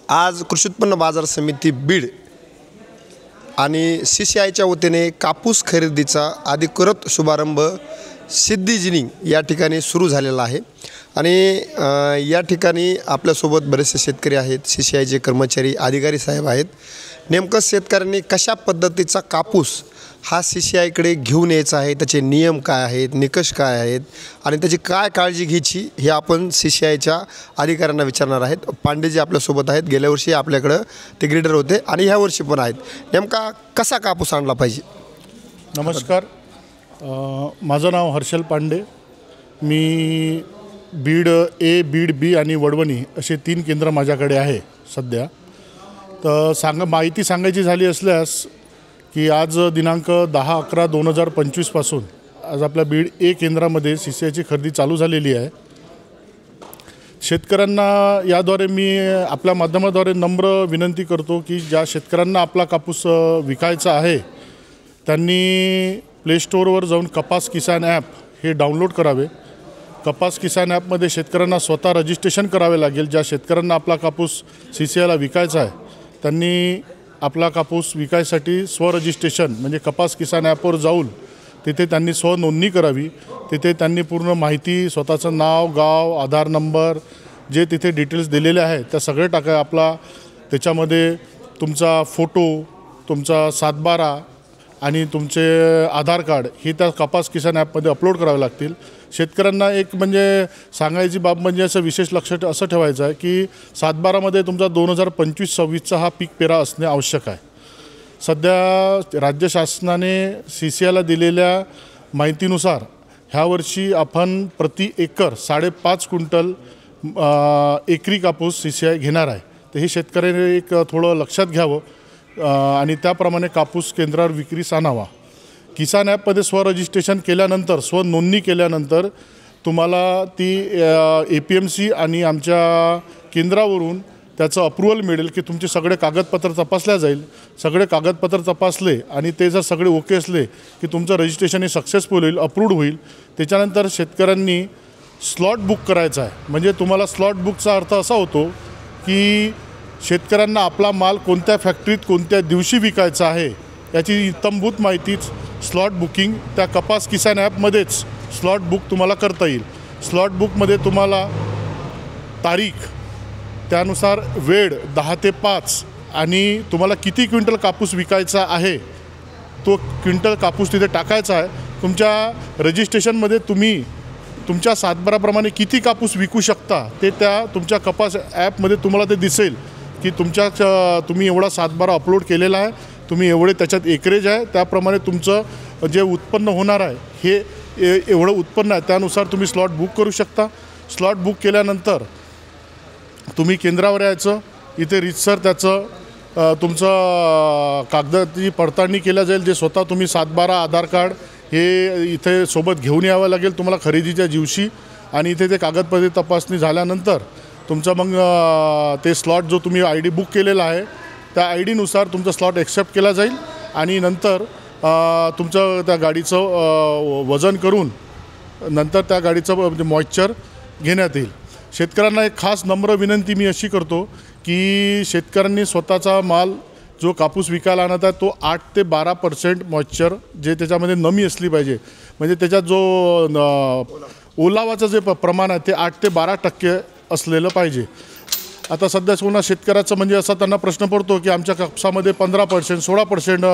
आज कृषी उत्पन्न बाजार समिती बीड आणि CCIच्या वतीने कापूस खरेदीचा अधिकृत शुभारंभ सिद्धी जिनिंग या ठिकाणी सुरू झालेला आहे आणि या ठिकाणी आपल्यासोबत बरेचसे शेतकरी आहेत, CCIचे कर्मचारी, अधिकारी साहेब आहेत। नेमकं शेतकऱ्यांनी कशा पद्धतीचा कापूस हा CCIकडे घेऊन यायचा आहे, त्याचे नियम काय आहेत, निकष काय आहेत आणि त्याची काय काळजी घ्यायची हे आपण CCIच्या अधिकाऱ्यांना विचारणार आहेत। पांडेजी आपल्यासोबत आहेत, गेल्या वर्षी आपल्याकडं ते ग्रेडर होते आणि ह्या वर्षी पण आहेत। नेमका कसा कापूस आणला पाहिजे? नमस्कार, माझं नाव हर्षल पांडे। मी बीड ए, बीड बी आणि वडवणी असे 3 केंद्र माझ्याकडे आहे सध्या। तर माहिती सांगायची झाली असल्यास की आज दिनांक 10/11/2025 पासून आज आपल्या बीड ए केंद्रामध्ये CCIची खरेदी चालू झालेली आहे। शेतकऱ्यांना याद्वारे मी आपल्या माध्यमाद्वारे नम्र विनंती करतो की ज्या शेतकऱ्यांना आपला कापूस विकायचा आहे त्यांनी प्ले स्टोअरवर जाऊन कपास किसान ॲप हे डाउनलोड करावे। कपास किसान ॲपमध्ये शेतकऱ्यांना स्वतः रजिस्ट्रेशन करावे लागेल। ज्या शेतकऱ्यांना आपला कापूस CCIला विकायचा आहे त्यांनी आपला कापूस विकायसाठी स्वरजिस्ट्रेशन म्हणजे कपास किसान ॲपवर जाऊन तिथे त्यांनी स्वनोंदणी करावी। तिथे त्यांनी पूर्ण माहिती, स्वतःचं नाव, गाव, आधार नंबर, जे तिथे डिटेल्स दिलेले आहेत त्या सगळे टाका। आपला त्याच्यामध्ये तुमचा फोटो, तुमचा 7/12 आणि तुमचे आधार कार्ड हे त्या कपास किसान ॲपमध्ये अपलोड करावे लागतील। शेतकऱ्यांना एक म्हणजे सांगायची बाब म्हणजे असं विशेष लक्ष असं ठेवायचं आहे की 7/12मध्ये तुमचा 2025-26चा हा पीक पेरा असणे आवश्यक आहे। सध्या राज्य शासनाने CCIला दिलेल्या माहितीनुसार ह्या वर्षी आपण प्रति एकर 5.5 क्विंटल एकरी कापूस CCI घेणार आहे। तर हे शेतकऱ्यांनी एक थोडं लक्षात घ्यावं आणि त्याप्रमाणे कापूस केंद्रावर विक्रीस आणावा। किसान ॲपमध्ये स्वरजिस्ट्रेशन केल्यानंतर, स्वनोंदणी केल्यानंतर तुम्हाला ती APMC आणि आमच्या केंद्रावरून त्याचं अप्रूव्हल मिळेल की तुमचे सगळे कागदपत्र तपासल्या जाईल। सगळे कागदपत्र तपासले आणि ते जर सगळे ओके असले की तुमचं रजिस्ट्रेशन हे सक्सेसफुल होईल, अप्रूव्ड होईल। त्याच्यानंतर शेतकऱ्यांनी स्लॉट बुक करायचा आहे। म्हणजे तुम्हाला स्लॉट बुकचा अर्थ असा होतो की शेतकऱ्यांना आपला माल कोणत्या फॅक्टरीत कोणत्या दिवशी विकायचा आहे याची इत्थंभूत माहितीच स्लॉट बुकिंग त्या कपास किसान ॲपमध्येच स्लॉट बुक तुम्हाला करता येईल। स्लॉट बुकमध्ये तुम्हाला तारीख, त्यानुसार वेळ 10 ते 5 आणि तुम्हाला किती क्विंटल कापूस विकायचा आहे तो क्विंटल कापूस तिथे टाकायचा आहे। तुमच्या रजिस्ट्रेशनमध्ये तुम्ही तुमच्या 7/12प्रमाणे किती कापूस विकू शकता ते त्या तुमच्या कपास ॲपमध्ये तुम्हाला ते दिसेल की तुम्ही एवढा 7/12 अपलोड केलेला आहे, तुम्ही एवढे त्याच्यात एकरेज आहे, त्याप्रमाणे तुमचं जे उत्पन्न होणार आहे हे एवढं उत्पन्न आहे, त्यानुसार तुम्ही स्लॉट बुक करू शकता। स्लॉट बुक केल्यानंतर तुम्ही केंद्रावर यायचं। इथे रीतसर त्याचं तुमचं कागदाची पडताळणी केल्या जाईल, जे स्वतः तुम्ही 7/12 आधार कार्ड हे इथे सोबत घेऊन यावं लागेल तुम्हाला खरेदीच्या दिवशी। आणि इथे ते कागदपत्रे तपासणी झाल्यानंतर तुमचा मग ते स्लॉट जो तुम्ही ID बुक केलेला आहे त्या IDनुसार तुमचा स्लॉट ॲक्सेप्ट केला जाईल आणि नंतर तुमचं त्या गाडीचं वजन करून नंतर त्या गाडीचं म्हणजे मॉइश्चर घेण्यात येईल। शेतकऱ्यांना एक खास नम्र विनंती मी अशी करतो की शेतकऱ्यांनी स्वतःचा माल जो कापूस विकायला आणत आहे तो 8 ते 12% मॉइश्चर जे त्याच्यामध्ये नमी असली पाहिजे, म्हणजे त्याच्यात जो ओलावाचं जे प्रमाण आहे ते 8 ते 12% असलेलं पाहिजे। आता सध्या कोणा शेतकऱ्याचं म्हणजे असा त्यांना प्रश्न पडतो की आमच्या कापसामध्ये 15% 16%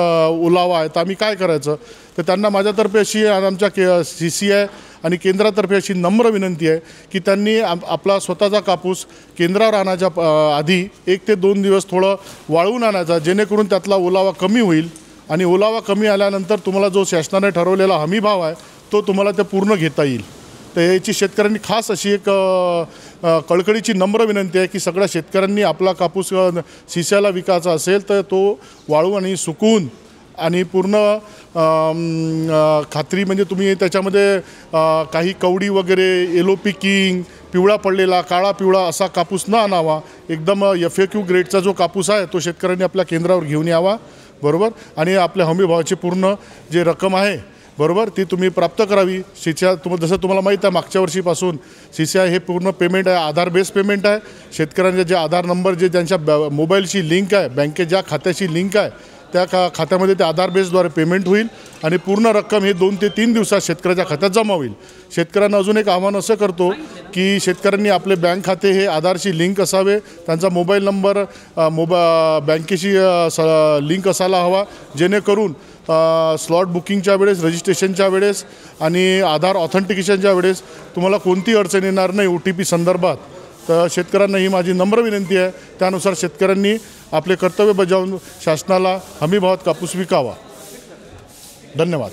ओलावा आहे, तर आम्ही काय करायचं? तर त्यांना माझ्यातर्फे अशी आमच्या CCI आणि केंद्रातर्फे अशी नम्र विनंती आहे की त्यांनी आपला स्वतःचा कापूस केंद्रावर आणायच्या आधी 1 ते 2 दिवस थोडं वाळवून आणायचा, जेणेकरून त्यातला ओलावा कमी होईल आणि ओलावा कमी आल्यानंतर तुम्हाला जो शासनाने ठरवलेला हमी भाव आहे तो तुम्हाला ते पूर्ण घेता येईल। तर याची शेतकऱ्यांनी खास अशी एक कळकळीची नम्र विनंती आहे की सगळ्या शेतकऱ्यांनी आपला कापूस CCIला विकायचा असेल तर तो वाळू आणि सुकवून आणि पूर्ण खात्री म्हणजे तुम्ही त्याच्यामध्ये काही कवडी वगैरे, येलो पिकिंग, पिवळा पडलेला, काळा पिवळा असा कापूस न आणावा। एकदम FAQ ग्रेडचा जो कापूस आहे तो शेतकऱ्यांनी आपल्या केंद्रावर घेऊन यावा, बरोबर। आणि आपल्या हमी भावाची पूर्ण जे रक्कम आहे बरोबर, ती तुम्ही प्राप्त करावी. जसं तुम्हाला माहीत आहे मागच्या वर्षीपासून CCI हे पूर्ण पेमेंट आहे, आधार बेस पेमेंट आहे. शेतकऱ्यांचे जे आधार नंबर जे त्यांच्या मोबाईलशी लिंक आहे, बँकेत ज्या खात्याशी लिंक आहे त्या खात्यामध्ये ते आधार बेसद्वारे पेमेंट होईल आणि पूर्ण रक्कम हे 2 ते 3 दिवसात शेतकऱ्याच्या खात्यात जमा होईल. शेतकऱ्यांना अजून एक आव्हान असं करतो की शेतकऱ्यांनी आपले बँक खाते हे आधारशी लिंक असावे, त्यांचा मोबाईल नंबर बँकेशी लिंक असायला हवा, जेणेकरून स्लॉट बुकिंगच्या वेळेस, रजिस्ट्रेशनच्या वेळेस आणि आधार ऑथेंटिकेशनच्या वेळेस तुम्हाला कोणती अडचण येणार नाही OTP संदर्भात. तर शेतकऱ्यांना ही माझी नम्र विनंती आहे. त्यानुसार शेतकऱ्यांनी आपले कर्तव्य बजावून शासनाला हमीभावात कापूस विकावा. धन्यवाद.